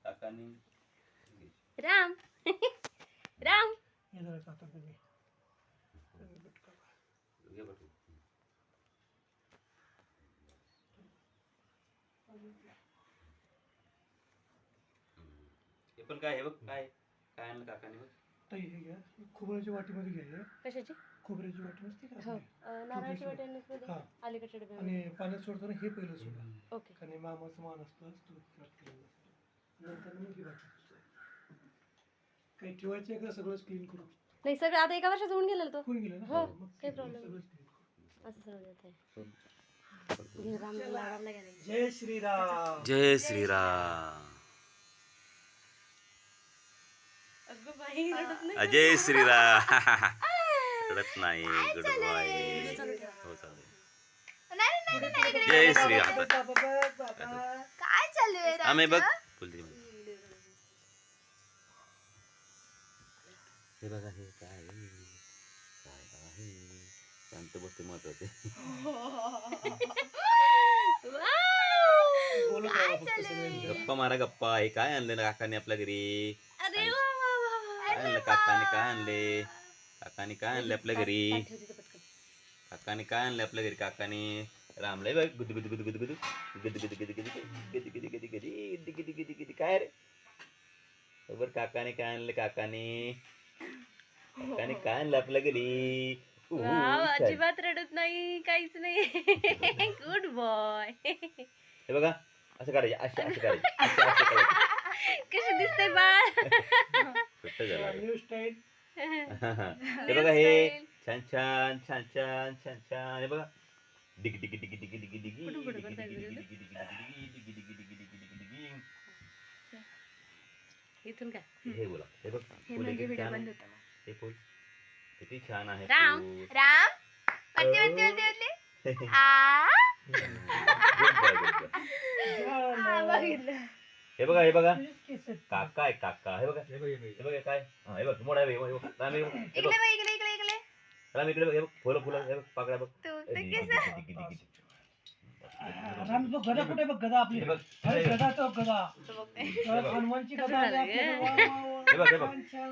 काकानी राम राम हे जरा काका तुम्ही घे बटू. हे पण काय हे बघ काय काय आणलं काकाने बघ. ताई हे घ्या खोबऱ्याच्या वाटीमध्ये घ्या हे. कशाची खोबऱ्याची वाटी नसते का हो आपली? नारळाची वाटी हा. अलीकडच्या डब्यात आणि पाण्यात सोडताना हे पहिलं सोडा ओके कारण मामाचं मान असतं तो केलेलं असतं. नंतर मग ही वाटी पुसतो. काही ठेवायचं आहे का सगळंच क्लीन करू? नाही सगळं आता एका वर्षात होऊन गेलेलं तो होऊन गेलं ना हो, मग काही problem सगळंच clean करू. असं सगळं देत आहे घे राम लाडाला गेला जय श्रीराम. जय श्रीराम. अगं बाई रडत नाही अजय श्रीराम. रडत नाही गुड बॉय. हो चालेल. जय श्रीराम. काय चालू आहे आम्ही बघ बोलते हे बघा हे काय काय आहे शांत बसते महत्वाचे. बोलत राहा फक्त सगळ्यांनी. गप्पा मारा गप्पा. हे काय आणलं ना काकाने आपल्या घरी? अरे वा वा वा वा काय आणलं काकाने? काय आणले काकाने? काय आणले आपल्या घरी? ताट ठेव तिथं पटकन. काकाने काय आणले आपल्या घरी? काकाने रामला बघ गुद गुद गुद गुद गुद गुद गुद गुद गुद गुद गुद गुद गुद गुद गुद गुद गुद काय रे बरोबर काकाने काय आणले? काकाने काकाने काय आणलं आपल्या घरी? वाव, अजिबात रडत नाही काहीच नाही गुड बॉय हे बघा असं काढायचे असे असे काढायचे असे असे काढायचे. कशी दिसते बाळ सुट्ट झालं. New style. हे बघा हे छान छान छान छान छान छान. हे बघा डिग डिग डिग डिग डिग डिग कुठून कुठं करताय इथून काय हे बोला हे बघ हे फुल म्हणजे किती व्हिडिओ छान बंद आहे. होता मग. हे फुल किती छान आहे राम. फुल. राम वरती वरती वरती वरती आ Good boy, good boy. बघितलं हे बघा हे बघा केस आहेत. काका आहे काका. हे बघा हे बघा काय हा, हे बघ मोठा आहे हे बघ राम हे बघ हे इकडे बघ बघ इकडे इकडे इकडे राम इकडे बघ हे बघ फुलं फुलं हे बघ पाकळ्या बघ. तू हे ते डिग केस डिग डिग डिग डिग. राम तो गदा कुठे बघ गदा आपली हे बघ अरे गदा तो गदा तू बघते हनुमानची गदा आली आपल्याकडे. वा, वा, वा. हे बघ हे बघ छान, छान.